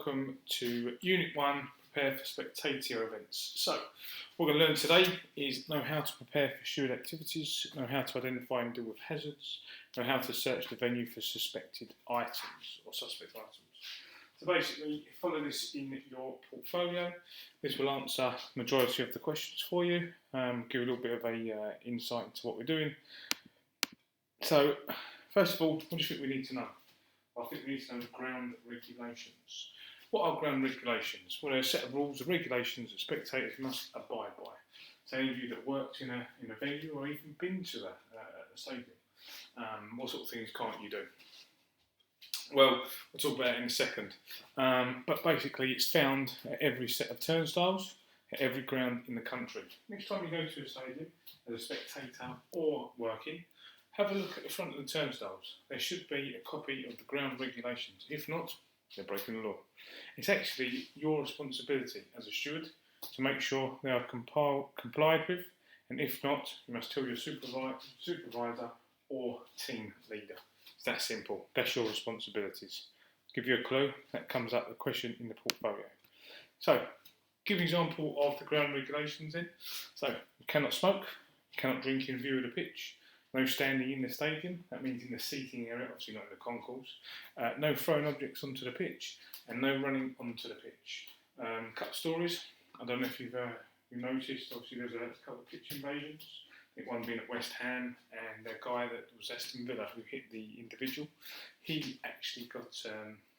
welcome to Unit 1, Prepare for Spectator Events. So, what we're going to learn today is know how to prepare for steward activities, know how to identify and deal with hazards, know how to search the venue for suspected items or suspect items. So basically, follow this in your portfolio. This will answer the majority of the questions for you, give a little bit of a insight into what we're doing. So, first of all, what do you think we need to know? I think we need to know ground regulations. What are ground regulations? Well, they're a set of rules and regulations that spectators must abide by. So any of you that worked in a venue or even been to a stadium, what sort of things can't you do? Well, we'll talk about it in a second. But basically, it's found at every set of turnstiles, at every ground in the country. Next time you go to a stadium as a spectator or working, have a look at the front of the turnstiles. There should be a copy of the ground regulations. If not, they're breaking the law. It's actually your responsibility as a steward to make sure they are complied with, and if not, you must tell your supervisor or team leader. It's that simple. That's your responsibilities. To give you a clue, that comes up the question in the portfolio. So, give an example of the ground regulations then. So, you cannot smoke, you cannot drink in view of the pitch. No standing in the stadium, that means in the seating area, obviously not in the concourse. No throwing objects onto the pitch, and no running onto the pitch. Couple of stories, I don't know if you've noticed, obviously there's a couple of pitch invasions. I think one being at West Ham, and a guy that was Aston Villa who hit the individual. He actually got,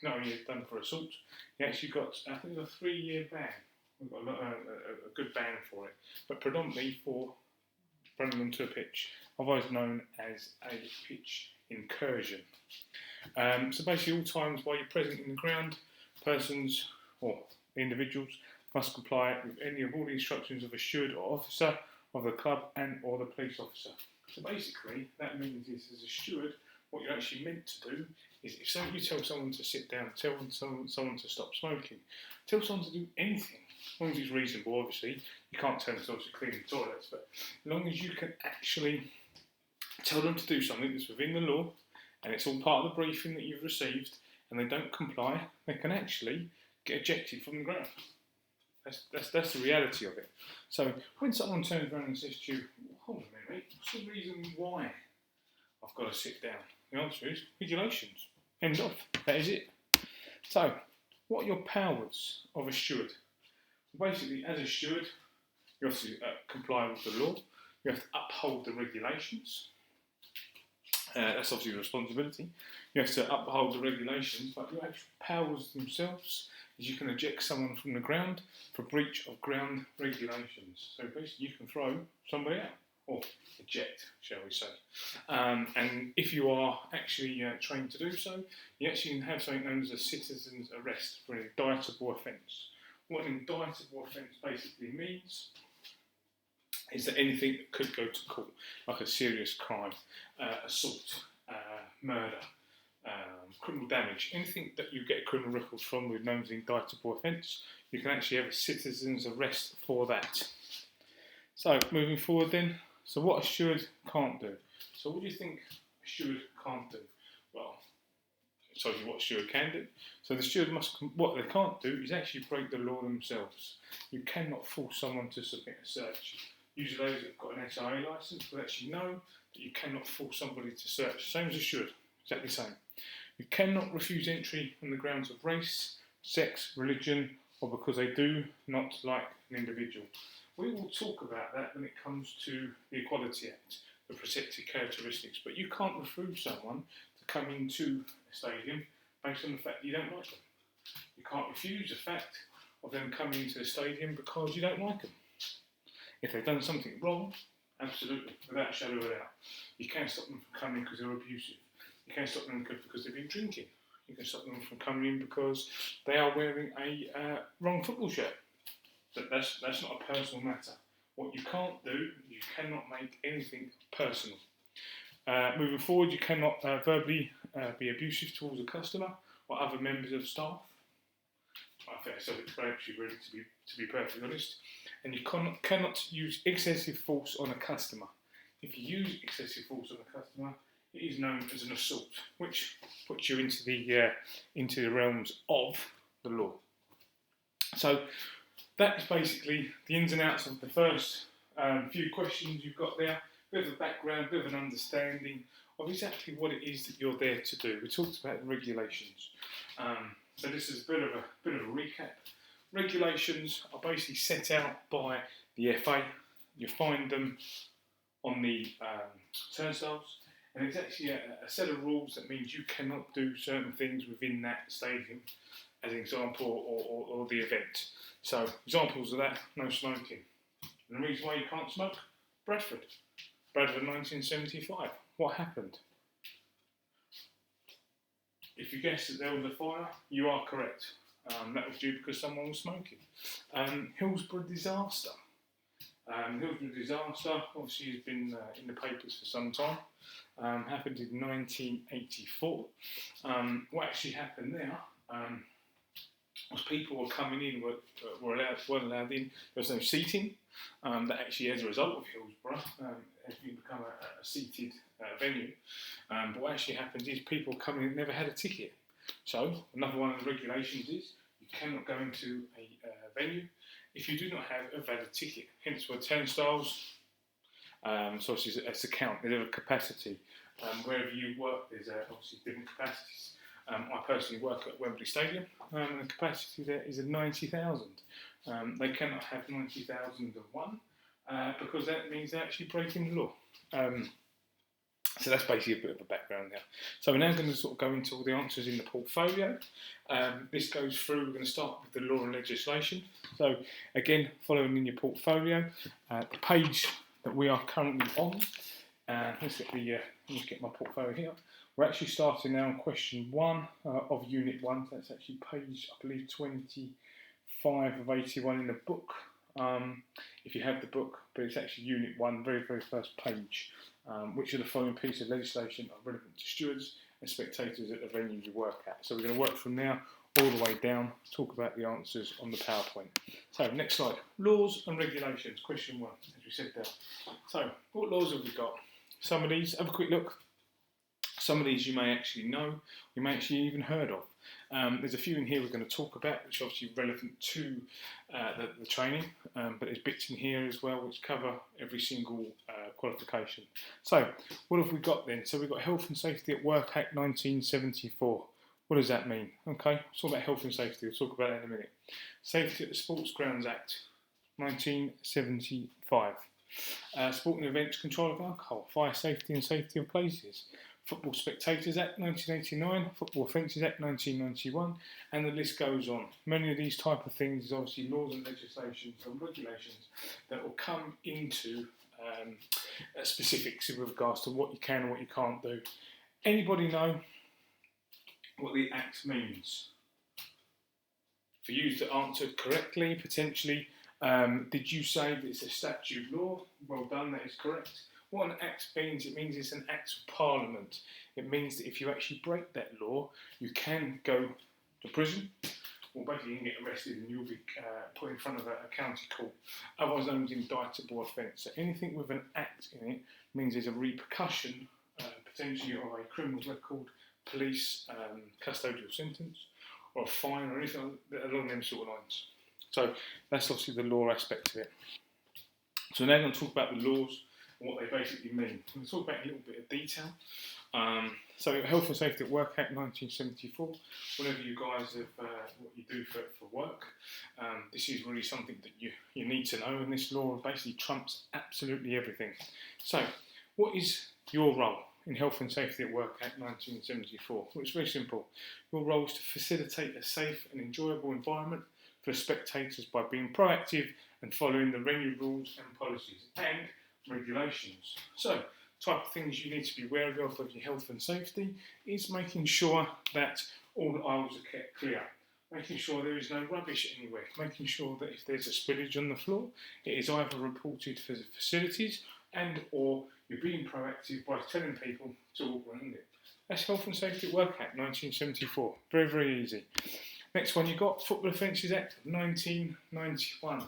not only done for assault, he actually got, I think it was a 3-year ban. We've got a good ban for it, but predominantly for running onto a pitch, otherwise known as a pitch incursion. So basically all times while you're present in the ground, persons or individuals must comply with any of all the instructions of a steward or officer of the club and or the police officer. So basically that means is as a steward, what you're actually meant to do is if you tell someone to sit down, tell someone to stop smoking, tell someone to do anything, as long as it's reasonable, obviously. You can't tell them to clean the toilets, but as long as you can actually tell them to do something that's within the law, and it's all part of the briefing that you've received, and they don't comply, they can actually get ejected from the ground. That's the reality of it. So when someone turns around and says to you, hold on a minute, mate, what's the reason why I've got to sit down? The answer is regulations. End of. That is it. So, what are your powers of a steward? Basically, as a steward, you have to comply with the law. You have to uphold the regulations. That's obviously your responsibility. You have to uphold the regulations, but your actual powers themselves is you can eject someone from the ground for breach of ground regulations. So basically, you can throw somebody out, or eject, shall we say. And if you are actually trained to do so, you actually can have something known as a citizen's arrest for an indictable offence. What an indictable offence basically means is that anything that could go to court, like a serious crime, assault, murder, criminal damage, anything that you get a criminal record from with known as an indictable offence, you can actually have a citizen's arrest for that. So, moving forward then, so what a steward can't do. So what do you think a steward can't do? Well, I'll tell you what a steward can do. So the steward what they can't do is actually break the law themselves. You cannot force someone to submit a search. Usually those that have got an SIA licence will actually know that you cannot force somebody to search. Same as a steward, exactly the same. You cannot refuse entry on the grounds of race, sex, religion, or because they do not like an individual. We will talk about that when it comes to the Equality Act, the protected characteristics, but you can't refuse someone to come into a stadium based on the fact that you don't like them. You can't refuse the fact of them coming into the stadium because you don't like them. If they've done something wrong, absolutely, without a shadow of a doubt. You can't stop them from coming because they're abusive. You can't stop them because they've been drinking. You can stop them from coming in because they are wearing a wrong football shirt. But that's not a personal matter. What you can't do, you cannot make anything personal. Moving forward, you cannot verbally be abusive towards a customer or other members of staff. I think it's self-explanatory, really, to be perfectly honest. And you cannot use excessive force on a customer. If you use excessive force on a customer, it is known as an assault, which puts you into the realms of the law. So that's basically the ins and outs of the first few questions you've got there. Bit of a background, bit of an understanding of exactly what it is that you're there to do. We talked about the regulations. So this is a bit of a recap. Regulations are basically set out by the FA. You find them on the turnstiles, and it's actually a set of rules that means you cannot do certain things within that stadium, as an example, or the event. So examples of that: no smoking. And the reason why you can't smoke, Bradford 1975. What happened? If you guessed that there was a fire, you are correct. That was due because someone was smoking. Hillsborough disaster. Hillsborough disaster obviously has been in the papers for some time. Happened in 1984. What actually happened there was people were coming in, weren't allowed in. There was no seating. That actually, as a result of Hillsborough, has become a seated venue. But what actually happened is people coming in never had a ticket. So another one of the regulations is you cannot go into a venue if you do not have a valid ticket. Hence why turnstiles, so it's a count, there's a capacity. Wherever you work, there's obviously different capacities. I personally work at Wembley Stadium, and the capacity there is 90,000. They cannot have 90,001 because that means they're actually breaking the law. So that's basically a bit of a background there. So we're now going to sort of go into all the answers in the portfolio. This goes through, we're going to start with the law and legislation. So again, following in your portfolio, the page that we are currently on, let's get my portfolio here. We're actually starting now on question 1 of unit 1. So that's actually page, I believe, 25 of 81 in the book. If you have the book, but it's actually unit 1, very, very first page. Which of the following pieces of legislation are relevant to stewards and spectators at the venue you work at? So we're going to work from now all the way down, talk about the answers on the PowerPoint. So next slide, laws and regulations, question 1, as we said there. So what laws have we got? Some of these, have a quick look. Some of these you may actually know, you may actually even heard of. There's a few in here we're going to talk about, which are obviously relevant to the training, but there's bits in here as well which cover every single qualification. So, what have we got then? So we've got Health and Safety at Work Act 1974. What does that mean? Okay, it's all about health and safety, we'll talk about that in a minute. Safety at the Sports Grounds Act 1975. Sporting Events Control of Alcohol, Fire Safety and Safety of Places. Football Spectators Act 1989, Football Offences Act 1991, and the list goes on. Many of these type of things is obviously laws and legislations and regulations that will come into specifics with regards to what you can and what you can't do. Anybody know what the Act means? For you to answer correctly, potentially, did you say that it's a statute law? Well done, that is correct. What an act means, it means it's an act of Parliament. It means that if you actually break that law, you can go to prison, or basically you can get arrested and you'll be put in front of a county court, otherwise known as indictable offence. So anything with an act in it means there's a repercussion, potentially of a criminal record, police custodial sentence, or a fine, or anything along them sort of lines. So that's obviously the law aspect of it. So now we're going to talk about the laws and what they basically mean. We'll talk about it in a little bit of detail. So Health and Safety at Work Act 1974, whenever you guys have what you do for work, this is really something that you need to know, and this law basically trumps absolutely everything. So what is your role in Health and Safety at Work Act 1974? Well, it's very simple. Your role is to facilitate a safe and enjoyable environment for spectators by being proactive and following the venue rules and policies and regulations. So, type of things you need to be aware of your health and safety is making sure that all the aisles are kept clear, making sure there is no rubbish anywhere, making sure that if there's a spillage on the floor, it is either reported for the facilities and or you're being proactive by telling people to walk around it. That's Health and Safety at Work Act 1974. Very, very easy. Next one, you've got Football Offences Act 1991.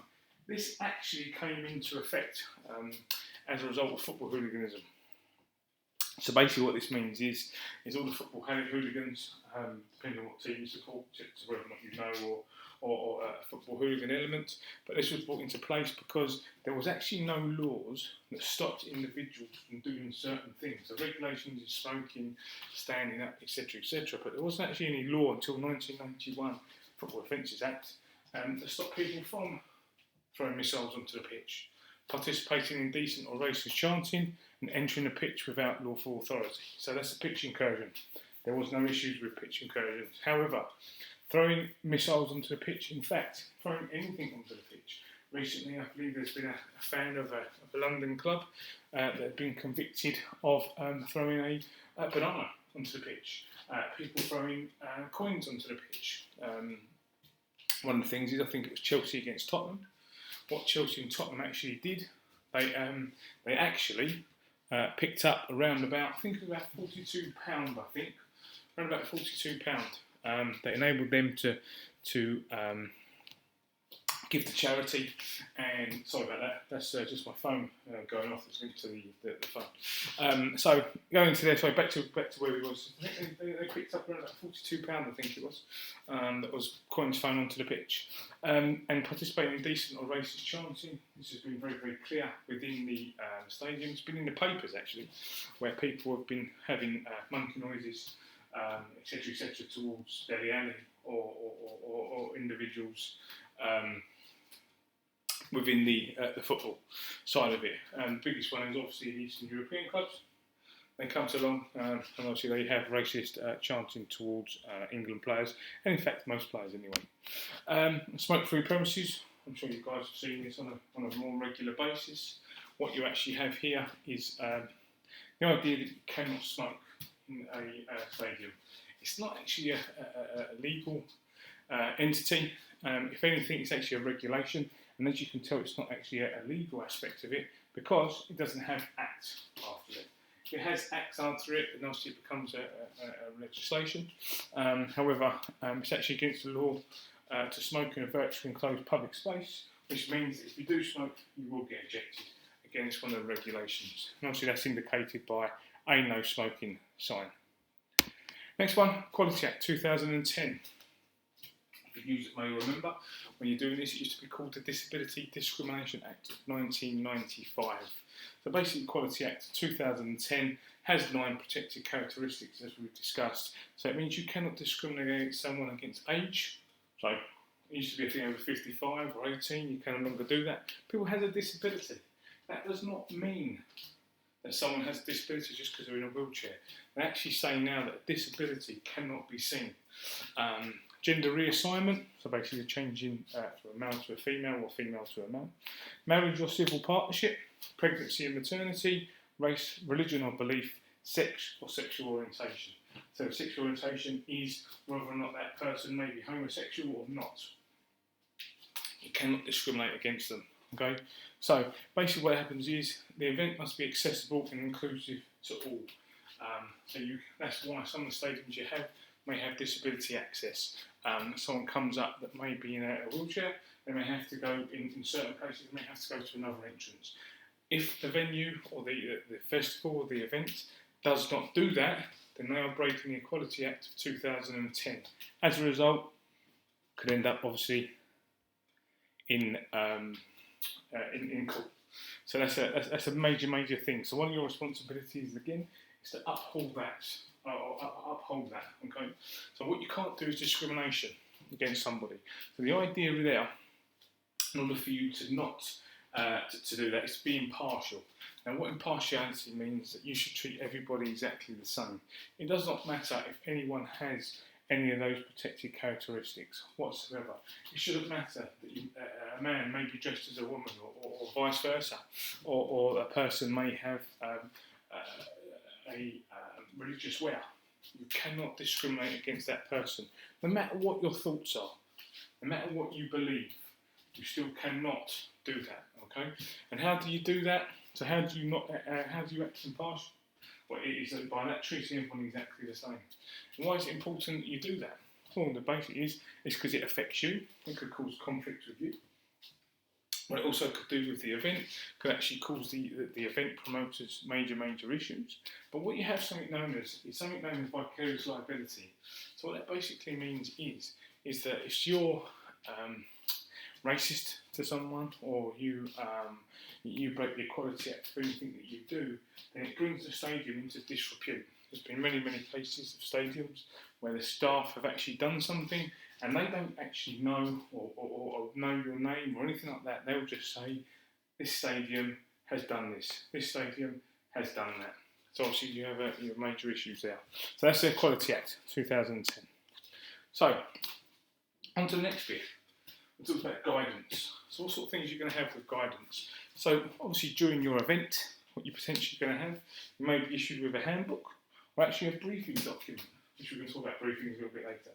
This actually came into effect as a result of football hooliganism. So basically what this means is all the football hooligans, depending on what team you support, whether or not you know or a football hooligan element, but this was brought into place because there was actually no laws that stopped individuals from doing certain things. The regulations is smoking, standing up, etc., etc., but there wasn't actually any law until 1991, Football Offences Act, that stopped people from throwing missiles onto the pitch, participating in indecent or racist chanting, and entering the pitch without lawful authority. So that's a pitch incursion. There was no issues with pitch incursions. However, throwing missiles onto the pitch, in fact, throwing anything onto the pitch. Recently, I believe there's been a fan of a London club that had been convicted of throwing a banana onto the pitch. People throwing coins onto the pitch. One of the things is, I think it was Chelsea against Tottenham. What Chelsea and Tottenham actually did, they actually picked up around about, I think it was about £42, around about £42. That enabled them to give to charity. And sorry about that, that's just my phone going off. It's linked to the phone. So going to there, sorry, back to where we was. I think they picked up around about £42, I think it was. That was coins thrown onto the pitch. And participating in decent or racist chanting. This has been very, very clear within the stadium. It's been in the papers actually, where people have been having monkey noises, etc., etc., towards Dele Alli or individuals within the football side of it. The biggest one is obviously the Eastern European clubs. They come along and obviously they have racist chanting towards England players, and in fact most players anyway. Smoke-free premises. I'm sure you guys have seen this on a more regular basis. What you actually have here is the idea that you cannot smoke in a stadium. It's not actually a legal entity. If anything, it's actually a regulation, and as you can tell, it's not actually a legal aspect of it because it doesn't have acts after it. If it has acts after it, then obviously it becomes a legislation. However, it's actually against the law to smoke in a virtually enclosed public space, which means that if you do smoke, you will get ejected against one of the regulations. And obviously that's indicated by a no smoking sign. Next one, Equality Act 2010. The users may remember, when you're doing this, it used to be called the Disability Discrimination Act of 1995. So basically, Equality Act 2010 has 9 protected characteristics, as we've discussed. So it means you cannot discriminate against someone against age. So it used to be a thing over 55 or 18, you can no longer do that. People have a disability. That does not mean that someone has a disability just because they're in a wheelchair. They actually say now that a disability cannot be seen. Gender reassignment, so basically changing from a male to a female or female to a male. Marriage or civil partnership, pregnancy and maternity, race, religion or belief, sex or sexual orientation. So sexual orientation is whether or not that person may be homosexual or not. You cannot discriminate against them. Okay, so basically what happens is the event must be accessible and inclusive to all. That's why some of the stadiums you have may have disability access. Someone comes up that may be in a wheelchair, they may have to go, in certain places, they may have to go to another entrance. If the venue or the festival or the event does not do that, then they are breaking the Equality Act of 2010. As a result, could end up obviously in court. So that's a major thing. So one of your responsibilities again is to uphold that. Okay. So what you can't do is discrimination against somebody. So the idea there, in order for you to not to do that, is to be impartial. Now, what impartiality means that you should treat everybody exactly the same. It does not matter if anyone has any of those protected characteristics whatsoever. It shouldn't matter that a man may be dressed as a woman, or vice versa, or a person may have religious wear. You cannot discriminate against that person, no matter what your thoughts are, no matter what you believe. You still cannot do that. Okay? And how do you do that? So how do you act impartial? Well, it is by that treating everyone exactly the same. And why is it important that you do that? Well, the basic is because it affects you. It could cause conflict with you. What it also could do with the event could actually cause the event promoters major issues. But what you have something known as vicarious liability. So what that basically means is that if you're racist to someone, or you break the Equality Act for anything that you do, then it brings the stadium into disrepute. There's been many cases of stadiums where the staff have actually done something and they don't actually know or know your name or anything like that. They'll just say, this stadium has done this stadium has done that. So obviously you have major issues there. So that's the Equality Act 2010. So, on to the next bit. We'll talk about guidance. So what sort of things you're going to have with guidance? So obviously during your event, what you're potentially going to have, you may be issued with a handbook or actually a briefing document, which we're going to talk about briefings a little bit later.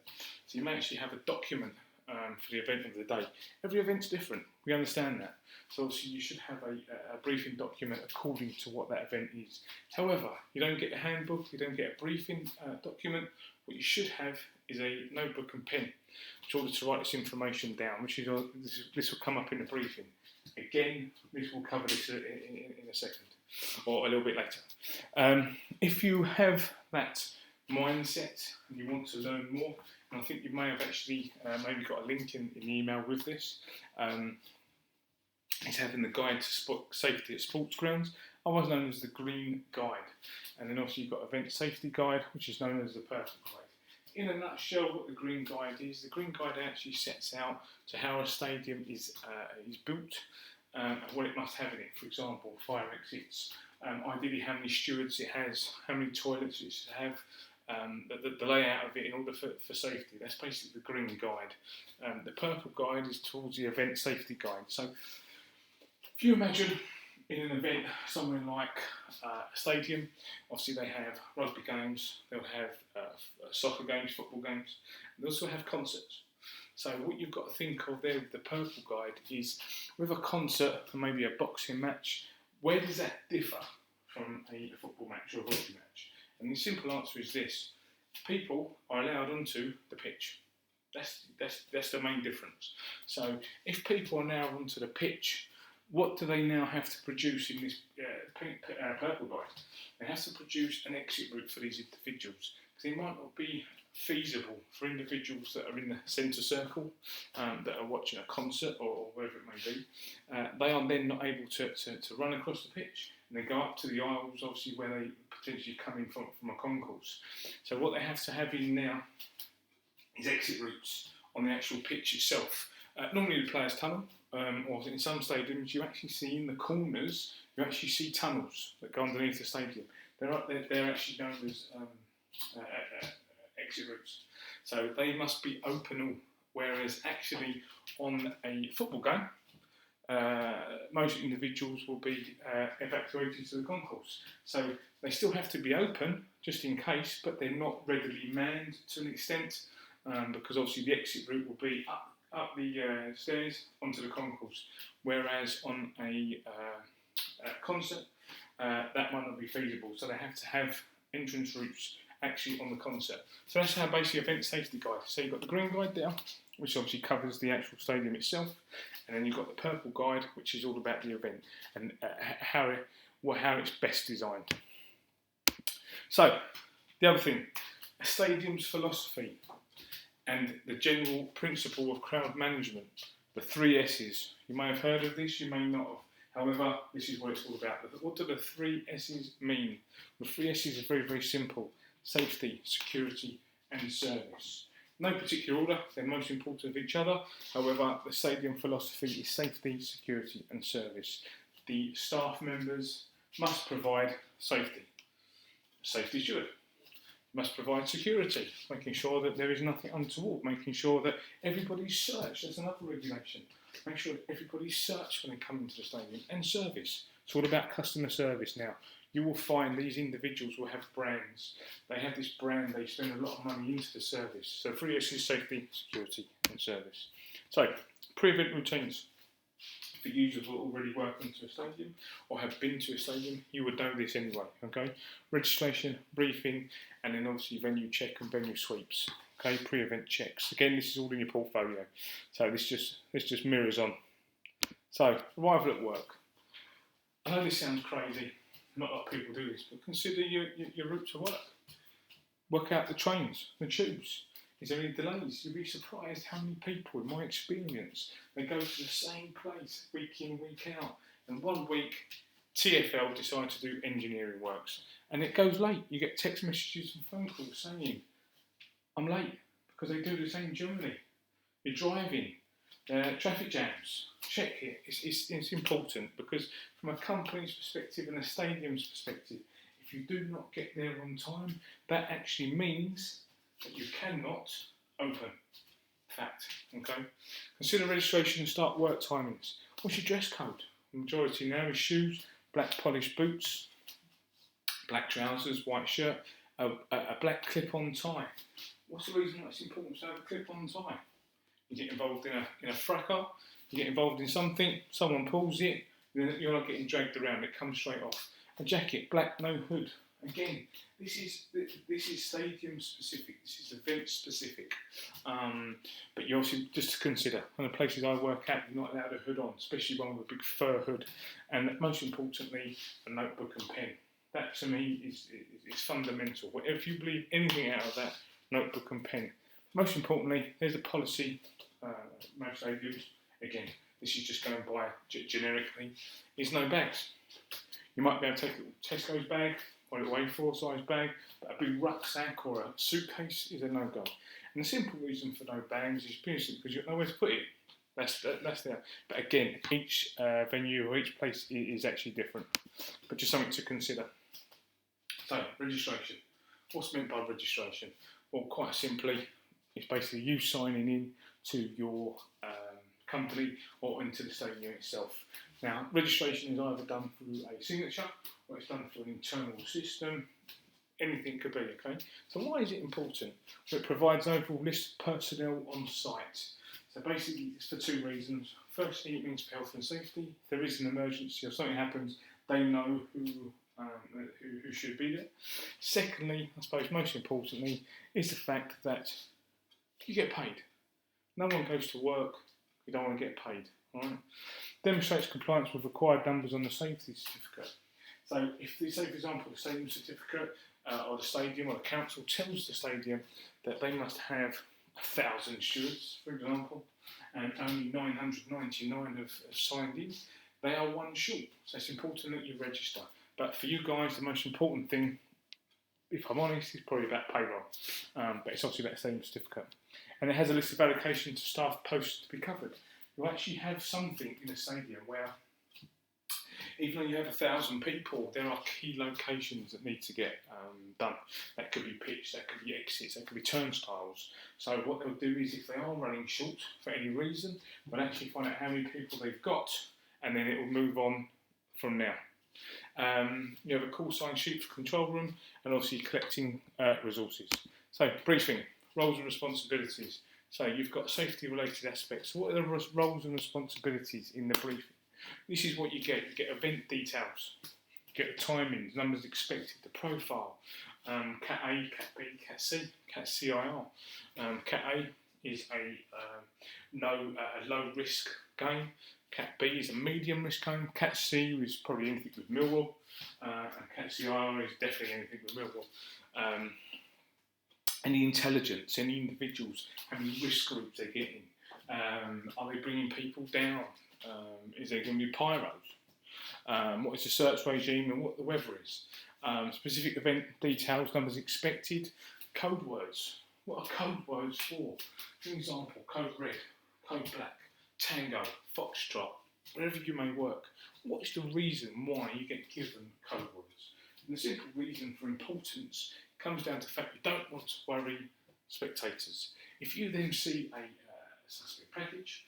So you may actually have a document for the event of the day. Every event's different, we understand that. So obviously you should have a briefing document according to what that event is. However, you don't get a handbook, you don't get a briefing document. What you should have is a notebook and pen in order to write this information down, which is this will come up in the briefing. Again, this will cover this in a second, or a little bit later. If you have that mindset and you want to learn more, and I think you may have actually maybe got a link in the email with this, it's having the guide to safety at sports grounds, otherwise known as the Green Guide. And then obviously you've got Event Safety Guide, which is known as the Purple Guide. In a nutshell, what the Green Guide is, the Green Guide actually sets out to how a stadium is built and what it must have in it. For example, fire exits, ideally how many stewards it has, how many toilets it should have, the layout of it in order for safety. That's basically the Green Guide. The Purple Guide is towards the Event Safety Guide. So if you imagine in an event somewhere like a stadium, obviously they have rugby games, they'll have soccer games, football games, they also have concerts. So what you've got to think of there with the Purple Guide is, with a concert or maybe a boxing match, where does that differ from a football match or a rugby match? And the simple answer is this: people are allowed onto the pitch. That's the main difference. So if people are now onto the pitch, what do they now have to produce in this Purple Guide? They have to produce an exit route for these individuals, because it might not be feasible for individuals that are in the centre circle, that are watching a concert or wherever it may be. They are then not able to run across the pitch, and they go up to the aisles, obviously, where they potentially come in from a concourse. So what they have to have in now is exit routes on the actual pitch itself. Normally the players' tunnel, or in some stadiums you actually see in the corners, you actually see tunnels that go underneath the stadium. They're actually known as exit routes. So they must be open all, whereas actually on a football game, most individuals will be evacuated to the concourse. So they still have to be open, just in case, but they're not readily manned to an extent, because obviously the exit route will be up the stairs onto the concourse, whereas on a concert, that might not be feasible. So they have to have entrance routes actually on the concert. So that's how basically Event Safety Guide. So you've got the Green Guide there, which obviously covers the actual stadium itself, and then you've got the Purple Guide, which is all about the event and how it's best designed. So the other thing, a stadium's philosophy and the general principle of crowd management, the 3 S's. You may have heard of this, you may not have. However, this is what it's all about. What do the 3 S's mean? The 3 S's are very simple: safety, security and service. No particular order, they're most important of each other. However, the stadium philosophy is safety, security and service. The staff members must provide safety. Safety steward must provide security, making sure that there is nothing untoward, making sure that everybody's searched. That's another regulation. Make sure that everybody's searched when they come into the stadium. And service. It's all about customer service now. You will find these individuals will have brands. They have this brand, they spend a lot of money into the service. So 3 S's: safety, security and service. So, pre-event routines. For users who already work into a stadium or have been to a stadium, you would know this anyway, okay? Registration, briefing, and then obviously venue check and venue sweeps. Okay, pre-event checks. Again, this is all in your portfolio. So this just mirrors on. So, arrival at work. I know this sounds crazy. Not a lot of people do this, but consider your route to work. Work out the trains, the tubes. Is there any delays? You'll be surprised how many people, in my experience, they go to the same place week in, week out. And one week, TfL decide to do engineering works. And it goes late. You get text messages and phone calls saying, I'm late, because they do the same journey. You're driving, traffic jams, check it. It's important, because from a company's perspective and a stadium's perspective, if you do not get there on time, that actually means that you cannot open. Fact. Okay. Consider registration and start work timings. What's your dress code? The majority now is shoes, black polished boots, black trousers, white shirt, a black clip-on tie. What's the reason why it's important to have a clip-on tie? You get involved in a fracas, you get involved in something, someone pulls it, then you're not getting dragged around. It comes straight off. A jacket, black, no hood. Again, this is stadium specific. This is event specific. But you obviously just to consider. One of the places I work at, you're not allowed a hood on, especially one with a big fur hood. And most importantly, a notebook and pen. That to me is fundamental. If you believe anything out of that, notebook and pen. Most importantly, there's a policy. Most stadiums, again, this is just going by generically, is no bags. You might be able to take a Tesco's bag or a little A4 size bag, but a big rucksack or a suitcase is a no-go. And the simple reason for no bags is because you've got nowhere to put it. That's there. But again, each venue or each place is actually different. But just something to consider. So, registration. What's meant by registration? Well, quite simply, it's basically you signing in to your company or into the stadium itself. Now, registration is either done through a signature or it's done through an internal system. Anything could be, okay? So why is it important? Well, it provides an overall list of personnel on site. So basically, it's for two reasons. Firstly, it means for health and safety. If there is an emergency or something happens, they know who should be there. Secondly, I suppose most importantly, is the fact that you get paid. No one goes to work, you don't want to get paid. Right? Demonstrates compliance with required numbers on the safety certificate. So if, say for example, the stadium certificate or the stadium or the council tells the stadium that they must have 1,000 stewards, for example, and only 999 have signed in, they are one short. So it's important that you register. But for you guys, the most important thing, if I'm honest, is probably about payroll. But it's obviously about the stadium certificate. And it has a list of allocation to staff posts to be covered. You actually have something in a stadium where, even though you have 1,000 people, there are key locations that need to get done. That could be pitch, that could be exits, that could be turnstiles. So what they'll do is, if they are running short for any reason, they'll actually find out how many people they've got, and then it will move on from now. You have a call sign sheet for control room, and obviously collecting resources. So briefing, roles and responsibilities. So you've got safety-related aspects. What are the roles and responsibilities in the briefing? This is what you get. You get event details, you get the timings, numbers expected, the profile, Cat A, Cat B, Cat C, Cat CIR. Cat A is a low-risk game. Cat B is a medium-risk game. Cat C is probably anything with Millwall. And Cat CIR is definitely anything with Millwall. Any intelligence, any individuals, how many risk groups they're getting. Are they bringing people down? Is there going to be pyros? What is the search regime and what the weather is? Specific event details, numbers expected. Code words. What are code words for? For example, code red, code black, tango, foxtrot, wherever you may work. What is the reason why you get given code words? And the simple reason for importance comes down to the fact you don't want to worry spectators. If you then see a suspect package,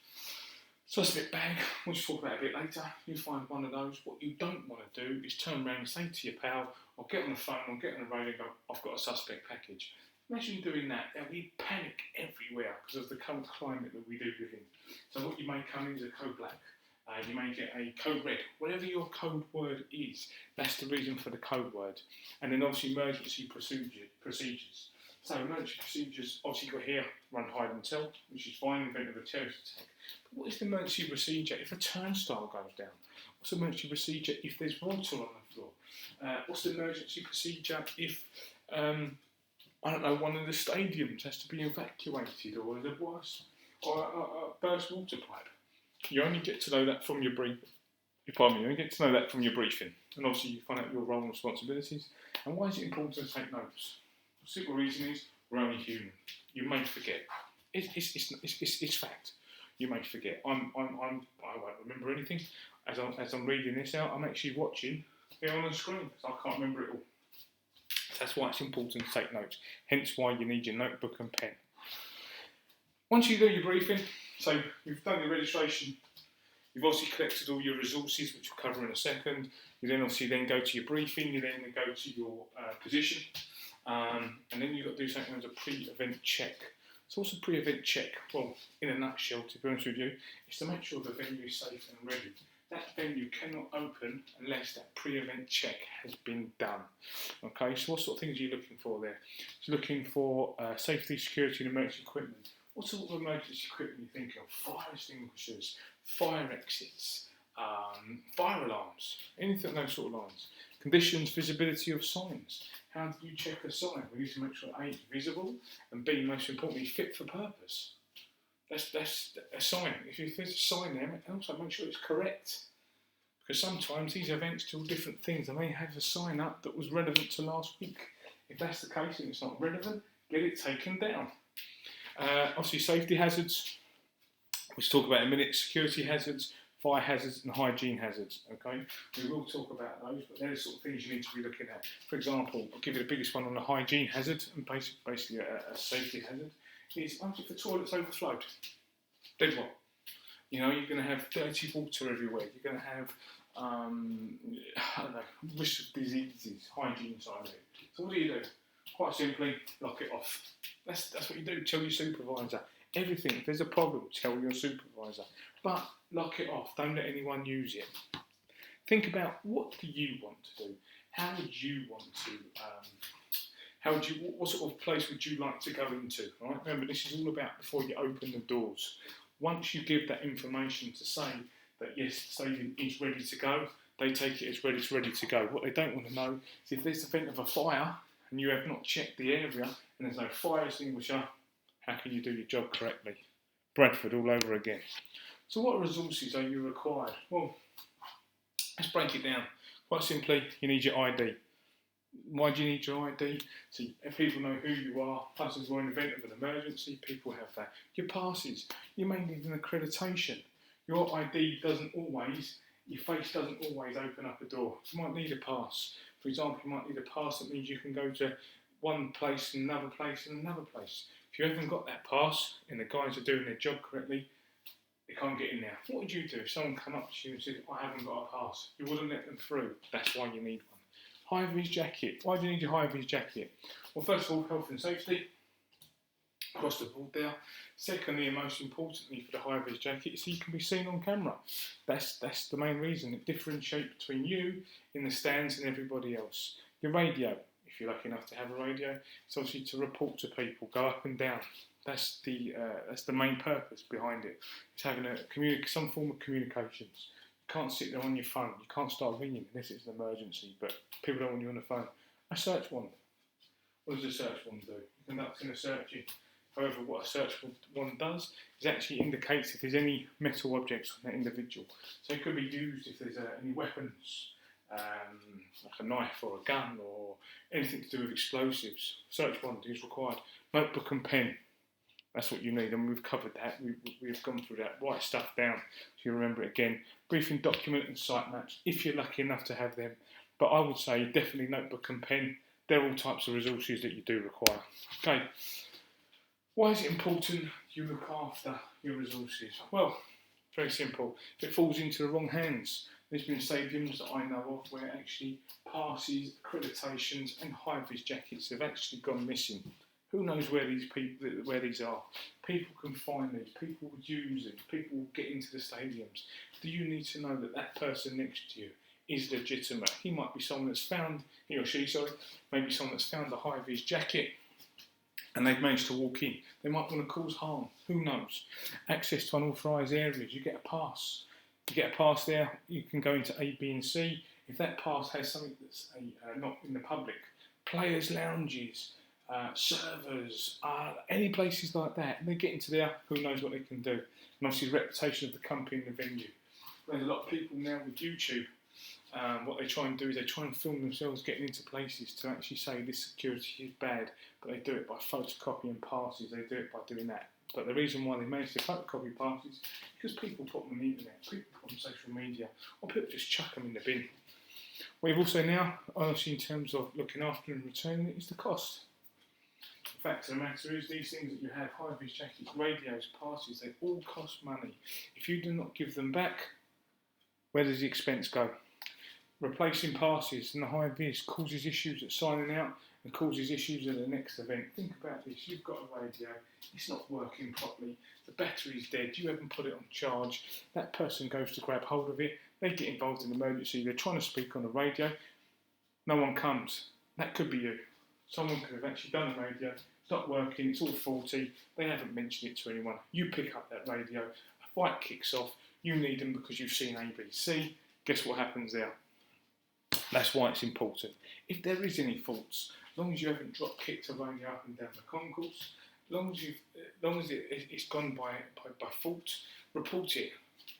suspect bag, we'll just talk about it a bit later, you find one of those, what you don't want to do is turn around and say to your pal, or get on the phone or get on the radio and go, I've got a suspect package. Imagine doing that, there'll be panic everywhere because of the current climate that we do live in. So what you may come in is a code black. You may get a code red. Whatever your code word is, that's the reason for the code word. And then obviously emergency procedures. So emergency procedures, obviously you've got here, run, hide and tell, which is fine in the event of a terrorist attack. But what is the emergency procedure if a turnstile goes down? What's the emergency procedure if there's water on the floor? What's the emergency procedure if I don't know, one of the stadiums has to be evacuated, or there was a burst water pipe. You only get to know that from your briefing. Pardon me, you only get to know that from your briefing. And obviously you find out your role and responsibilities. And why is it important to take notes? The simple reason is we're only human. You may forget. It's fact. You may forget. I won't remember anything. As I'm reading this out, I'm actually watching it on the screen, so I can't remember it all. That's why it's important to take notes. Hence why you need your notebook and pen. Once you do your briefing, so you've done your registration, you've obviously collected all your resources, which we'll cover in a second. You then obviously go to your briefing, you then go to your position, and then you've got to do something as a pre-event check. So what's a pre-event check? Well, in a nutshell, to be honest with you, is to make sure the venue is safe and ready. That venue cannot open unless that pre-event check has been done. Okay, so what sort of things are you looking for there? You're looking for safety, security and emergency equipment. What sort of emergency equipment are you thinking of? Fire extinguishers, fire exits, fire alarms, anything along those sort of lines. Conditions, visibility of signs. How do you check a sign? We need to make sure A, it's visible, and B, most importantly, fit for purpose. That's a sign. If there's a sign there, also make sure it's correct. Because sometimes these events do different things. They may have a sign up that was relevant to last week. If that's the case and it's not relevant, get it taken down. Obviously, safety hazards, which we'll talk about in a minute, security hazards, fire hazards and hygiene hazards. Okay, we will talk about those, but they're the sort of things you need to be looking at. For example, I'll give you the biggest one on the hygiene hazard, and basically a safety hazard, is if the toilet's overflowed, then what? You know, you're going to have dirty water everywhere. You're going to have, I don't know, risk of diseases, hygiene side of it. So what do? Quite simply, lock it off. That's what you do. Tell your supervisor. Everything. If there's a problem, tell your supervisor. But lock it off. Don't let anyone use it. Think about, what do you want to do? How would you want to? What sort of place would you like to go into? Right? Remember, this is all about before you open the doors. Once you give that information to say that yes, the stadium is ready to go, they take it as it's ready to go. What they don't want to know is if there's the event of a fire and you have not checked the area and there's no fire extinguisher, how can you do your job correctly? Bradford all over again. So what resources are you required? Well, let's break it down. Quite simply, you need your ID. Why do you need your ID? So if people know who you are, plus as well in the event of an emergency, people have that. Your passes, you may need an accreditation. Your ID doesn't always, your face doesn't always open up a door. You might need a pass. For example, you might need a pass that means you can go to one place and another place and another place. If you haven't got that pass and the guys are doing their job correctly, they can't get in there. What would you do if someone came up to you and said, I haven't got a pass? You wouldn't let them through. That's why you need one. High-vis jacket. Why do you need your high-vis jacket? Well, first of all, health and safety. Across the board there. Secondly, and most importantly for the high-vis jacket, so you can be seen on camera. That's the main reason. It differentiates between you in the stands and everybody else. Your radio, if you're lucky enough to have a radio, it's obviously to report to people, go up and down. That's the main purpose behind it. It's having some form of communications. You can't sit there on your phone. You can't start ringing unless it's an emergency, but people don't want you on the phone. A search warrant. What does a search warrant do? You're conducting a search. However, what a search warrant does is actually indicates if there's any metal objects on that individual. So it could be used if there's any weapons, like a knife or a gun or anything to do with explosives. Search warrant is required. Notebook and pen. That's what you need, and we've covered that. We've gone through that. Write stuff down so you remember it again. Briefing document and site maps, if you're lucky enough to have them. But I would say definitely notebook and pen. They're all types of resources that you do require. Okay. Why is it important you look after your resources? Well, very simple. If it falls into the wrong hands, there's been stadiums that I know of where actually passes, accreditations, and high-vis jackets have actually gone missing. Who knows where these are? People can find these. People would use them. People will get into the stadiums. Do you need to know that that person next to you is legitimate? He might be someone that's found, he or she, maybe someone that's found a high-vis jacket and they've managed to walk in. They might want to cause harm. Who knows? Access to unauthorised areas. You get a pass. You get a pass there. You can go into A, B and C. If that pass has something that's not in the public, players' lounges, servers, any places like that. And they get into there, who knows what they can do. And obviously the reputation of the company and the venue. There's a lot of people now with YouTube. What they try and do is they try and film themselves getting into places to actually say this security is bad, but they do it by photocopying passes, they do it by doing that. But the reason why they manage to photocopy passes is because people put them on the internet, people put them on social media, or people just chuck them in the bin. What you've also now, honestly, in terms of looking after and returning it, is the cost. The fact of the matter is, these things that you have, high-vis jackets, radios, passes, they all cost money. If you do not give them back, where does the expense go? Replacing passes and the high-vis causes issues at signing out and causes issues at the next event. Think about this, you've got a radio, it's not working properly, the battery's dead, you haven't put it on charge, that person goes to grab hold of it, they get involved in an emergency, they're trying to speak on the radio, no one comes. That could be you. Someone could have actually done the radio, it's not working, it's all faulty, they haven't mentioned it to anyone. You pick up that radio, a fight kicks off, you need them because you've seen ABC, guess what happens there? That's why it's important. If there is any faults, as long as you haven't drop kicked a radio up and down the concourse, as long as it's gone by fault, report it.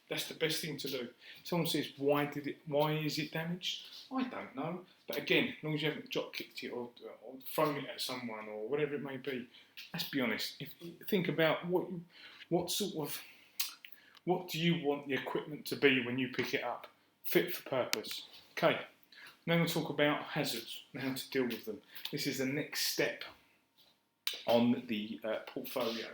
That's the best thing to do. Someone says, why is it damaged? I don't know. But again, as long as you haven't drop kicked it or thrown it at someone or whatever it may be, let's be honest. If you think about what do you want the equipment to be when you pick it up? Fit for purpose. Okay. Now we'll talk about hazards and how to deal with them. This is the next step on the portfolio.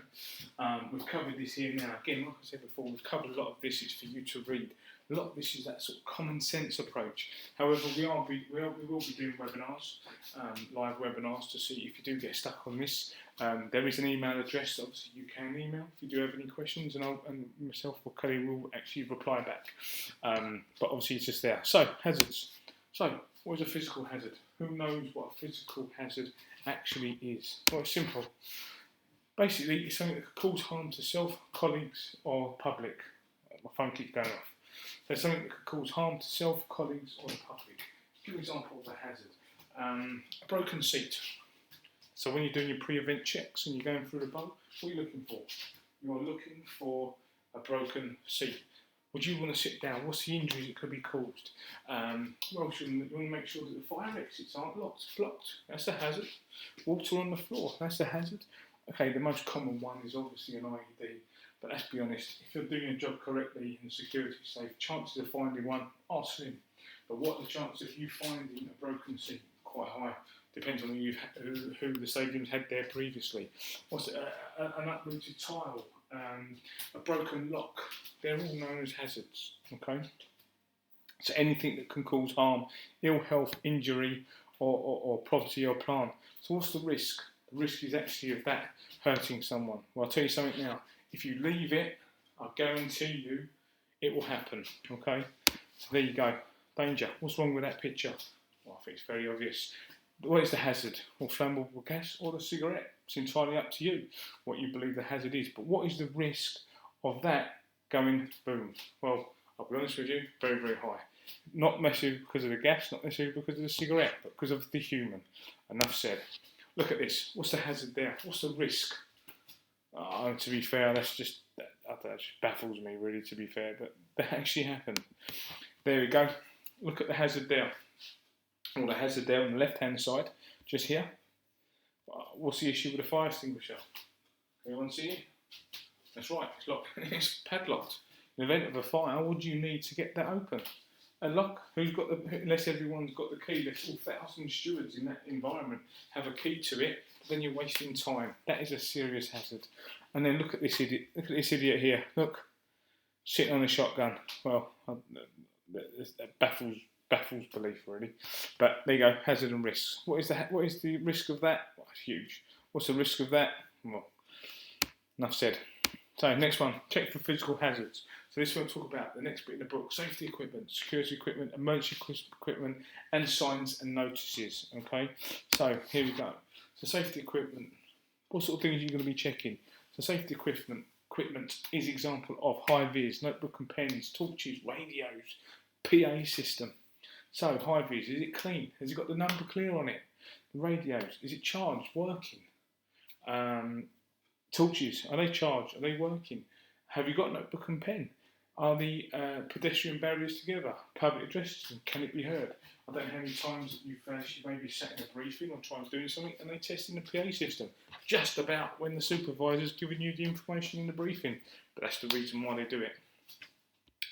We've covered this here now. Again, like I said before, we've covered a lot of this is for you to read. A lot of this is that sort of common sense approach. However, we will be doing webinars, live webinars, to see if you do get stuck on this. There is an email address, obviously you can email if you do have any questions, and myself or Kelly will actually reply back. But obviously it's just there. So, hazards. So, what is a physical hazard? Who knows what a physical hazard actually is? Well, it's simple. Basically, it's something that could cause harm to self, colleagues, or public. My phone keeps going off. So, something that could cause harm to self, colleagues, or the public. Give an example of a hazard. A broken seat. So, when you're doing your pre-event checks and you're going through the boat, what are you looking for? You're looking for a broken seat. Would you want to sit down? What's the injuries that could be caused? You want to make sure that the fire exits aren't blocked. That's a hazard. Water on the floor, that's a hazard. Okay, the most common one is obviously an IED, but let's be honest, if you're doing your job correctly and security safe, chances of finding one are slim. But what are the chances of you finding a broken seat? Quite high. Depends on who the stadium's had there previously. What's an uprooted tile? A broken lock, they're all known as hazards, okay? So anything that can cause harm, ill health, injury, or property or plant. So what's the risk? The risk is actually of that hurting someone. Well, I'll tell you something now. If you leave it, I guarantee you it will happen, okay? So there you go. Danger. What's wrong with that picture? Well, I think it's very obvious. What is the hazard? Or flammable gas or the cigarette? It's entirely up to you what you believe the hazard is. But what is the risk of that going boom? Well, I'll be honest with you, very, very high. Not necessarily because of the gas, not necessarily because of the cigarette, but because of the human. Enough said. Look at this. What's the hazard there? What's the risk? To be fair, that just baffles me, really, to be fair. But that actually happened. There we go. Look at the hazard there. Or the hazard there on the left-hand side, just here. What's the issue with the fire extinguisher? Anyone see it? That's right, it's locked. It's padlocked. In the event of a fire, what do you need to get that open? A lock. Unless everyone's got the key, there's all 1,000 stewards in that environment have a key to it, then you're wasting time. That is a serious hazard. And then look at this idiot. Look at this idiot here. Look, sitting on a shotgun. Well, that baffles belief, really. But there you go, hazard and risks. What is the risk of that? Well, it's huge. What's the risk of that? Well, enough said. So next one, check for physical hazards. So this we'll talk about the next bit in the book: safety equipment, security equipment, emergency equipment, and signs and notices. Okay. So here we go. So safety equipment. What sort of things are you going to be checking? So safety equipment is example of high vis, notebook and pens, torches, radios, PA system. So high vis, is it clean? Has it got the number clear on it? Radios, is it charged, working? Torches, are they charged? Are they working? Have you got a notebook and pen? Are the pedestrian barriers together? Public address system, can it be heard? I don't know how many times you've actually maybe sat in a briefing or tried doing something and they test in the PA system just about when the supervisor's giving you the information in the briefing. But that's the reason why they do it.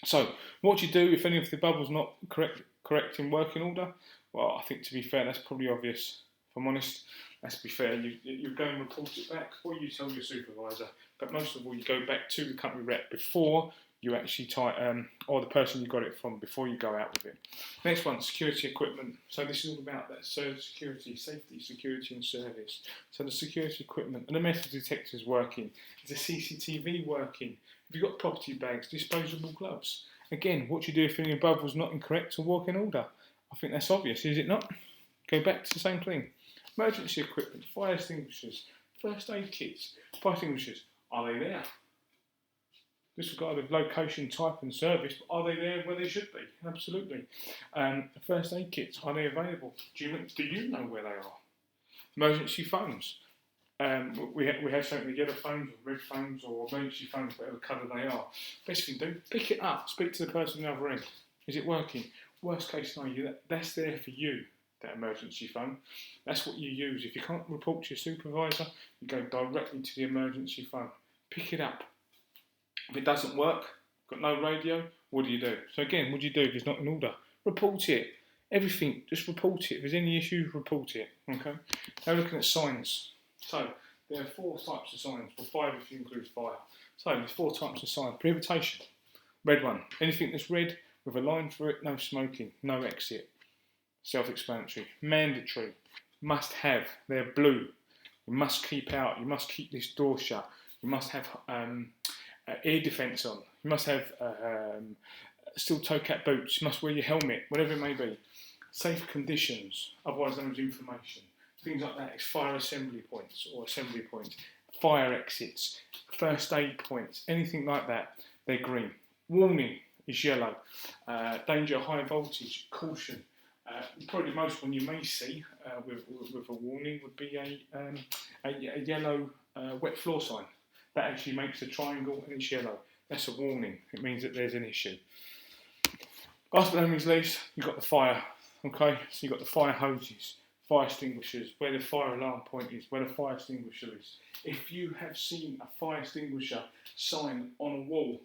So, what do you do if any of the bubble's not correct in working order? Well, I think to be fair, that's probably obvious. If I'm honest, let's be fair, you go and report it back, or you tell your supervisor. But most of all, you go back to the company rep before you actually or the person you got it from before you go out with it. Next one, security equipment. So this is all about that. So security, safety, security and service. So the security equipment, and the metal detectors working. Is the CCTV working? Have you got property bags, disposable gloves? Again, what do you do if any above was not incorrect or working order? I think that's obvious, is it not? Go back to the same thing. Emergency equipment, fire extinguishers, first aid kits, fire extinguishers, are they there? Disregard of location, type and service, but are they there where they should be? Absolutely. First aid kits, are they available? Do you know where they are? Emergency phones. We have something with yellow phones or red phones or emergency phones, whatever colour they are. Best thing to do, pick it up, speak to the person on the other end. Is it working? Worst case scenario, that's there for you, that emergency phone. That's what you use. If you can't report to your supervisor, you go directly to the emergency phone. Pick it up. If it doesn't work, got no radio, what do you do? So again, what do you do if it's not in order? Report it. Everything, just report it. If there's any issues, report it. Okay. Now looking at signs. So there are 4 types of signs, or 5 if you include fire. So there's 4 types of signs. Prohibition, red one. Anything that's red with a line through it, no smoking, no exit. Self-explanatory. Mandatory, must have. They're blue. You must keep out. You must keep this door shut. You must have ear defence on. You must have steel toe cap boots. You must wear your helmet, whatever it may be. Safe conditions, otherwise known as information. Things like that is fire assembly points or assembly points, fire exits, first aid points, anything like that, they're green. Warning is yellow. Danger, high voltage, caution. Probably the most one you may see with a warning would be a yellow wet floor sign. That actually makes a triangle and it's yellow. That's a warning. It means that there's an issue. Last but not least, you've got the fire. Okay, so you've got the fire hoses, fire extinguishers, where the fire alarm point is, where the fire extinguisher is. If you have seen a fire extinguisher sign on a wall,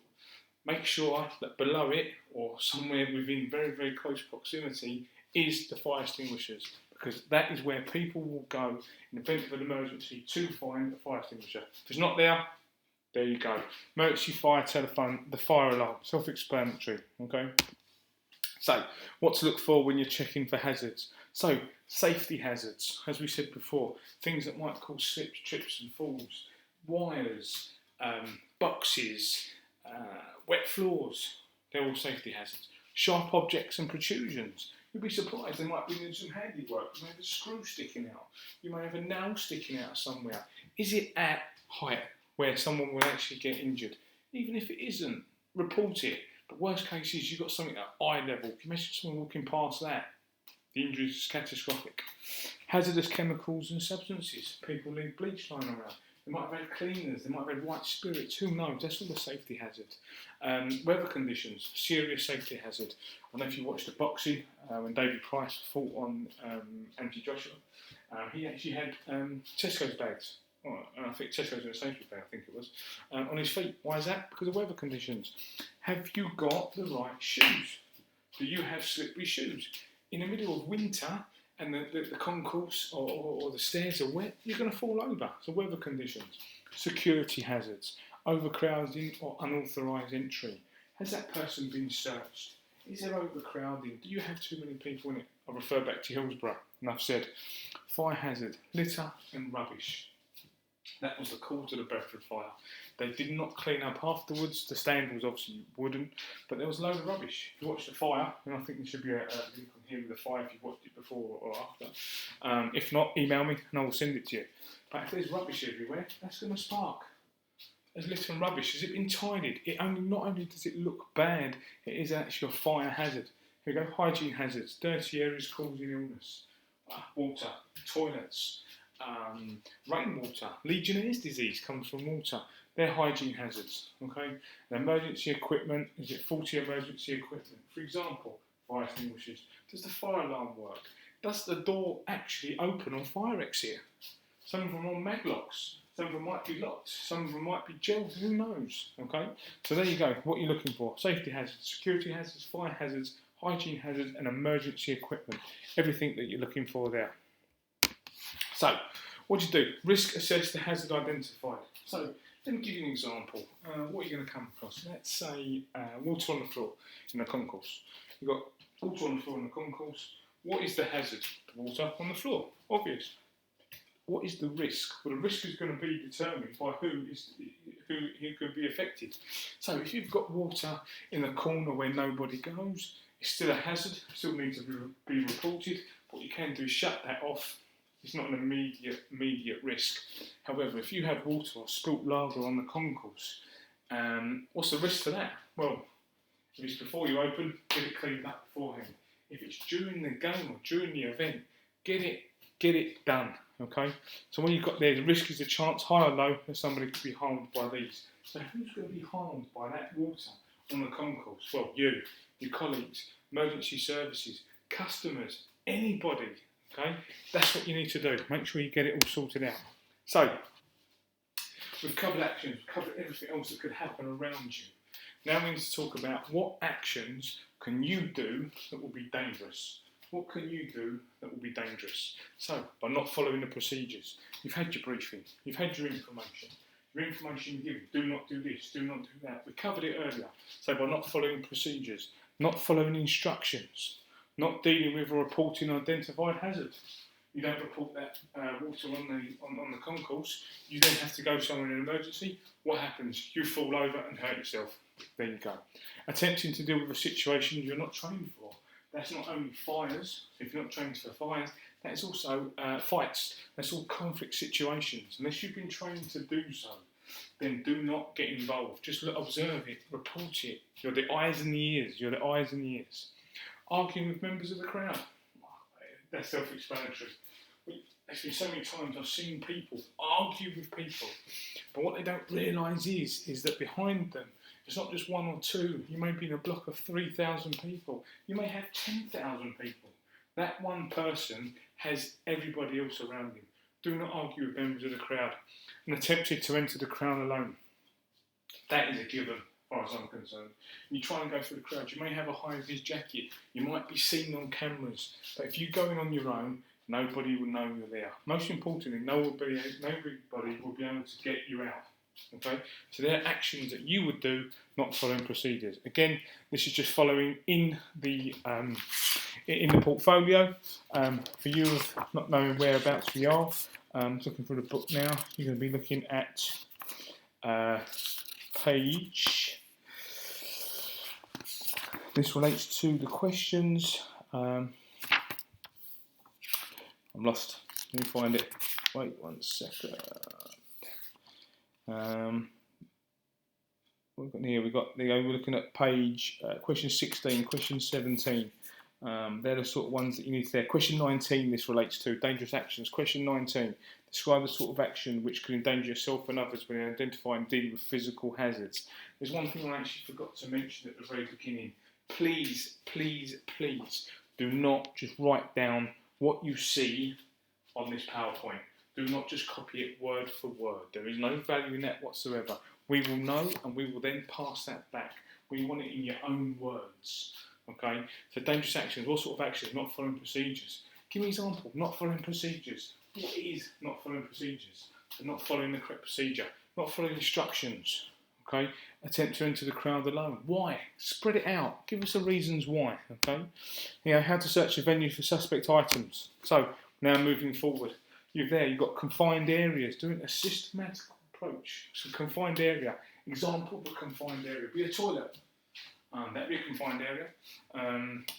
make sure that below it or somewhere within very, very close proximity is the fire extinguishers, because that is where people will go in the event of an emergency to find the fire extinguisher. If it's not there, there you go. Emergency fire telephone, the fire alarm, self-explanatory, okay? So, what to look for when you're checking for hazards? So, safety hazards, as we said before, things that might cause slips, trips and falls, wires, boxes, wet floors, they're all safety hazards. Sharp objects and protrusions. You'll be surprised, they might be doing some handiwork. You may have a screw sticking out. You may have a nail sticking out somewhere. Is it at height where someone will actually get injured? Even if it isn't, report it. But worst case is you've got something at eye level. If you imagine someone walking past that, the injury is catastrophic. Hazardous chemicals and substances. People leave bleach lying around. They might have had cleaners, they might have had white spirits, who knows? That's all a safety hazard. Weather conditions, serious safety hazard. I don't know if you watched the boxing when David Price fought on Anthony Joshua. He actually had Tesco's bags. I think Tesco's in a safety bag, I think it was, on his feet. Why is that? Because of weather conditions. Have you got the right shoes? Do you have slippery shoes? In the middle of winter, and the concourse or the stairs are wet, you're going to fall over. So weather conditions, security hazards, overcrowding or unauthorised entry. Has that person been searched? Is there overcrowding? Do you have too many people in it? I refer back to Hillsborough, enough said. Fire hazard, litter and rubbish. That was the cause of the Bedford fire. They did not clean up afterwards. The stand was obviously wooden, but there was a load of rubbish. If you watched the fire, and I think there should be a link on here with the fire if you've watched it before or after. If not, email me and I will send it to you. But if there's rubbish everywhere, that's going to spark. There's litter and rubbish. Has it been tidied? Not only does it look bad, it is actually a fire hazard. Here we go, hygiene hazards, dirty areas causing illness. water, toilets, rainwater, Legionnaire's disease comes from water. They're hygiene hazards, okay? And emergency equipment, is it faulty emergency equipment? For example, fire extinguishers. Does the fire alarm work? Does the door actually open on fire exit? Some of them are on maglocks. Some of them might be locked. Some of them might be gelled. Who knows? Okay. So there you go. What you're looking for: safety hazards, security hazards, fire hazards, hygiene hazards, and emergency equipment. Everything that you're looking for there. So, what do you do? Risk assess the hazard identified. So, let me give you an example. What are you going to come across? Let's say water on the floor in a concourse. You've got water on the floor in the concourse. What is the hazard? The water on the floor. Obvious. What is the risk? Well, the risk is going to be determined by who could be affected. So if you've got water in a corner where nobody goes, it's still a hazard, still needs to be reported. What you can do is shut that off. It's not an immediate risk. However, if you have water or spilt lager on the concourse, what's the risk to that? Well, if it's before you open, get it cleaned up beforehand. If it's during the game or during the event, get it done. Okay, so when you've got there, the risk is a chance, high or low, that somebody could be harmed by these. So who's going to be harmed by that water on the concourse? Well, you, your colleagues, emergency services, customers, anybody. Okay, that's what you need to do. Make sure you get it all sorted out. So we've covered actions, we've covered everything else that could happen around you. Now we need to talk about what actions can you do that will be dangerous. What can you do that will be dangerous? So, by not following the procedures, you've had your briefing, you've had your information you're given, do not do this, do not do that. We covered it earlier. So, by not following procedures, not following instructions, not dealing with or reporting identified hazard. You don't report that water on the concourse, you then have to go somewhere in an emergency. What happens? You fall over and hurt yourself. There you go. Attempting to deal with a situation you're not trained for. That's not only fires, so if you're not trained for fires, that is also fights. That's all conflict situations. Unless you've been trained to do so, then do not get involved. Just observe it, report it. You're the eyes and the ears. You're the eyes and the ears. Arguing with members of the crowd. That's self-explanatory. There's been so many times I've seen people argue with people, but what they don't realise is that behind them, it's not just one or two. You may be in a block of 3,000 people. You may have 10,000 people. That one person has everybody else around him. Do not argue with members of the crowd. And attempted to enter the crowd alone. That is a given, as far as I'm concerned. You try and go through the crowd. You may have a high-vis jacket. You might be seen on cameras. But if you go in on your own, nobody will know you're there. Most importantly, nobody will be able to get you out. Okay, so they're actions that you would do, not following procedures. Again, this is just following in the portfolio. For you of not knowing whereabouts we are, looking for the book now. You're going to be looking at page. This relates to the questions. I'm lost. Let me find it. Wait 1 second. We're looking at page question 16, question 17. They're the sort of ones that you need to there. Question 19, this relates to dangerous actions. Question 19, describe the sort of action which could endanger yourself and others when identifying and dealing with physical hazards. There's one thing I actually forgot to mention at the very beginning. Please, please, please do not just write down what you see on this PowerPoint. Do not just copy it word for word. There is no value in that whatsoever. We will know and we will then pass that back. We want it in your own words. Okay? So dangerous actions, what sort of actions? Not following procedures. Give me an example. Not following procedures. What is not following procedures? So not following the correct procedure. Not following instructions. Okay? Attempt to enter the crowd alone. Why? Spread it out. Give us the reasons why. Okay? How to search a venue for suspect items. So now moving forward. You've got confined areas, doing a systematic approach. So confined area, example of a confined area, be a toilet, that'd be a confined area.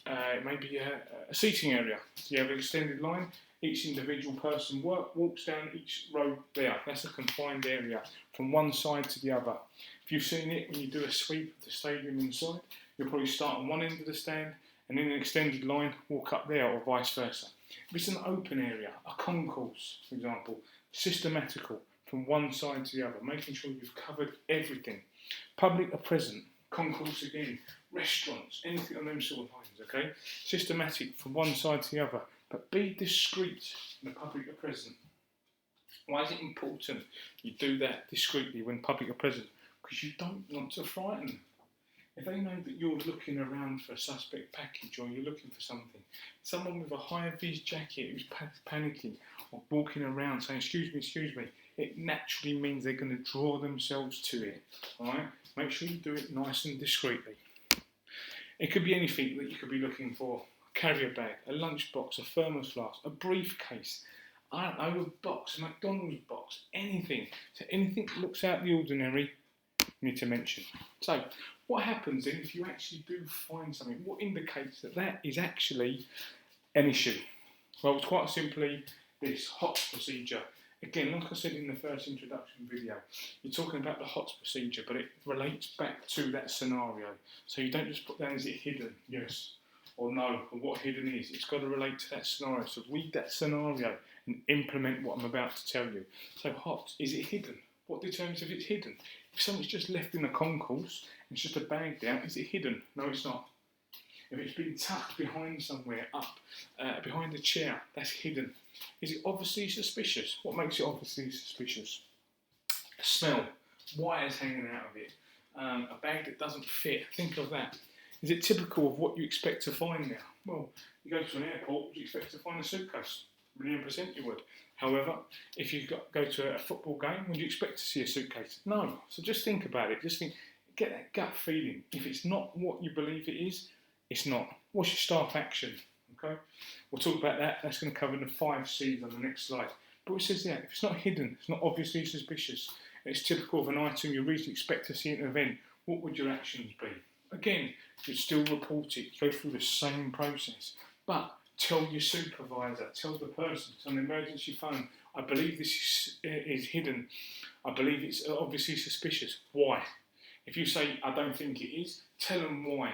It may be a seating area, so you have an extended line, each individual person walks down each road there, that's a confined area, from one side to the other. If you've seen it, when you do a sweep of the stadium inside, you'll probably start on one end of the stand, and in an extended line, walk up there, or vice versa. If it's an open area, a concourse, for example, systematical from one side to the other, making sure you've covered everything. Public are present, concourse again, restaurants, anything on them sort of lines, okay? Systematic from one side to the other, but be discreet when the public are present. Why is it important you do that discreetly when public are present? Because you don't want to frighten them. If they know that you're looking around for a suspect package or you're looking for something, someone with a high-vis jacket who's panicking or walking around saying, excuse me, it naturally means they're going to draw themselves to it, alright? Make sure you do it nice and discreetly. It could be anything that you could be looking for. A carrier bag, a lunchbox, a thermos flask, a briefcase, I don't know, a box, a McDonald's box, anything. So anything that looks out of the ordinary, you need to mention. So, what happens then if you actually do find something? What indicates that that is actually an issue? Well, it's quite simply this HOTS procedure. Again, like I said in the first introduction video, you're talking about the HOTS procedure, but it relates back to that scenario. So you don't just put down, is it hidden? Yes or no, or what hidden is. It's got to relate to that scenario. So read that scenario and implement what I'm about to tell you. So HOTS, is it hidden? What determines if it's hidden? If something's just left in a concourse, and it's just a bag down, is it hidden? No, it's not. If it's been tucked behind somewhere, up, behind a chair, that's hidden. Is it obviously suspicious? What makes it obviously suspicious? A smell, wires hanging out of it, a bag that doesn't fit, think of that. Is it typical of what you expect to find there? Well, you go to an airport, would you expect to find a suitcase? 1,000,000% you would. However, if you go to a football game, would you expect to see a suitcase? No. So just think about it. Just think, get that gut feeling. If it's not what you believe it is, it's not. What's your staff action? Okay, we'll talk about that. That's going to cover the 5 C's on the next slide. But it says that if it's not hidden, it's not obviously suspicious, and it's typical of an item you reasonably expect to see at an event, what would your actions be? Again, you'd still report it, go through the same process, but tell your supervisor, tell the person, it's on the emergency phone, I believe this is hidden, I believe it's obviously suspicious. Why? If you say, I don't think it is, tell them why.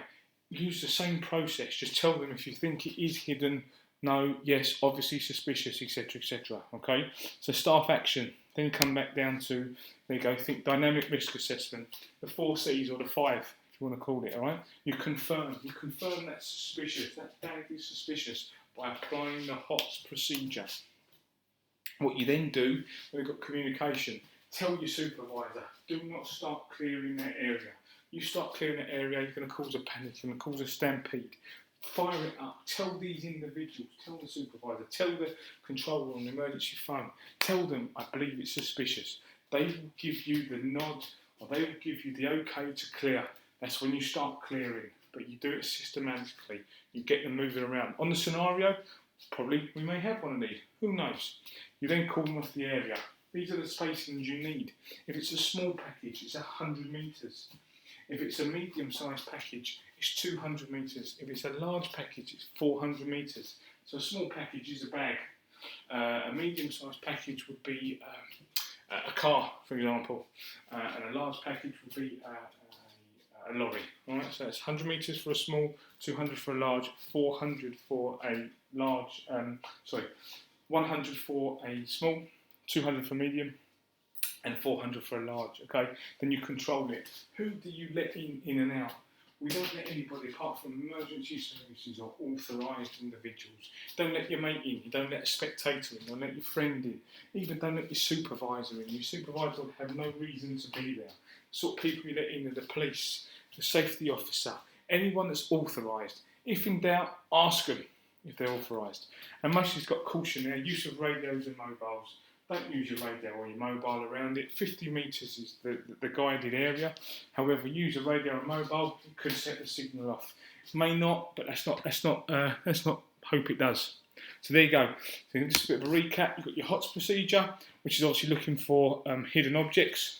Use the same process, just tell them if you think it is hidden, no, yes, obviously suspicious, etc, etc, okay? So staff action, then come back down to, there you go, think dynamic risk assessment, the 4 C's or the 5, if you want to call it, alright? You confirm that's suspicious, that bag is suspicious by applying the HOTS procedure. What you then do, when you've got communication, tell your supervisor, do not start clearing that area. You start clearing that area, you're going to cause a panic, you're going to cause a stampede. Fire it up, tell these individuals, tell the supervisor, tell the controller on the emergency phone, tell them, I believe it's suspicious. They will give you the nod, or they will give you the okay to clear. That's when you start clearing, but you do it systematically. You get them moving around. On the scenario, probably we may have one of these, who knows? You then call them off the area. These are the spacings you need. If it's a small package, it's 100 metres. If it's a medium-sized package, it's 200 metres. If it's a large package, it's 400 metres. So a small package is a bag. A medium-sized package would be a car, for example, and a large package would be a lorry. All right, so it's 100 metres for a small, 200 for a large, 400 for a large. 100 for a small, 200 for medium, and 400 for a large, okay? Then you control it. Who do you let in and out? We don't let anybody apart from emergency services or authorised individuals. Don't let your mate in, you don't let a spectator in, don't let your friend in, even don't let your supervisor in. Your supervisor will have no reason to be there. The sort of people you let in are the police, the safety officer, anyone that's authorised. If in doubt, ask them if they're authorised. And mostly's got caution there, use of radios and mobiles. Don't use your radio or your mobile around it. 50 metres is the guided area. However, use a radio or mobile, it could set the signal off. May not, but let's not hope it does. So there you go. So just a bit of a recap. You've got your HOTS procedure, which is obviously looking for hidden objects,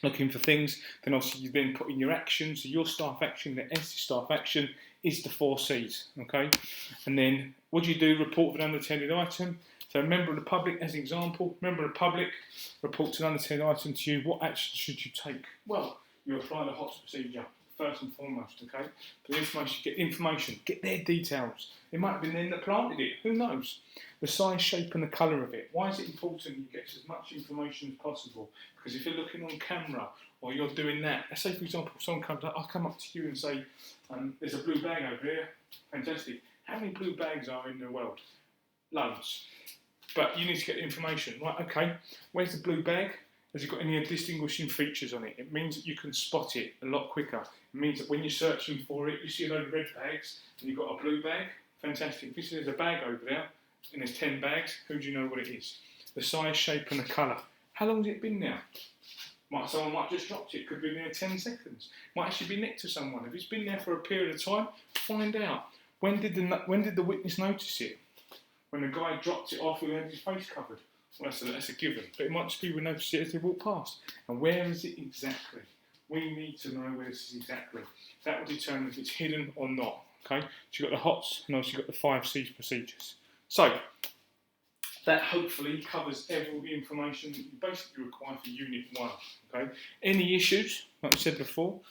looking for things. Then obviously you then put in your action. So your staff action, the S staff action, is the 4 C's. Okay, and then what do you do? Report for an unattended item. So member of the public, as an example, member of the public reports an unattended item to you. What action should you take? Well, you apply the HOTS procedure. first and foremost, okay? For the information, get information, get their details. It might have been them that planted it, who knows? The size, shape and the colour of it. Why is it important you get as much information as possible? Because if you're looking on camera or you're doing that, let's say for example, someone comes up, I'll come up to you and say, there's a blue bag over here, fantastic. How many blue bags are in the world? Loads. But you need to get the information. Right, okay, where's the blue bag? Has it got any distinguishing features on it? It means that you can spot it a lot quicker. It means that when you're searching for it, you see a load of red bags and you've got a blue bag, fantastic. If you see there's a bag over there and there's 10 bags, who do you know what it is? The size, shape and the colour. How long has it been there? Someone might just dropped it, could be there 10 seconds. Might actually be next to someone. If it's been there for a period of time, find out. When did the witness notice it? When the guy dropped it off and had his face covered. Well, that's a given. But it might just be we notice it as they walk past. And where is it exactly? We need to know where this is exactly. That will determine if it's hidden or not. Okay? So you've got the HOTS and also you've got the 5 C's procedures. So, that hopefully covers all the information that you basically require for Unit 1. Okay? Any issues, like I said before,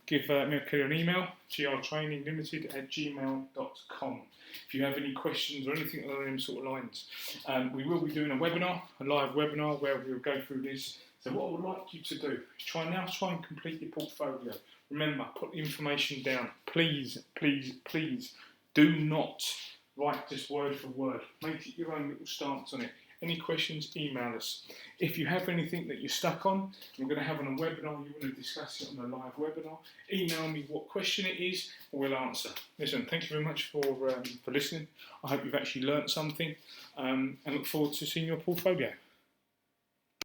give me an email, grtraininglimited@gmail.com. If you have any questions or anything along them sort of lines. We will be doing a webinar, a live webinar, where we'll go through this. So what I would like you to do is try and complete your portfolio. Remember, put the information down. Please, please, please do not write this word for word. Make it your own little stance on it. Any questions, email us. If you have anything that you're stuck on, we're going to have on a webinar, you want to discuss it on a live webinar, email me what question it is, and we'll answer. Listen, thank you very much for listening. I hope you've actually learnt something, and look forward to seeing your portfolio.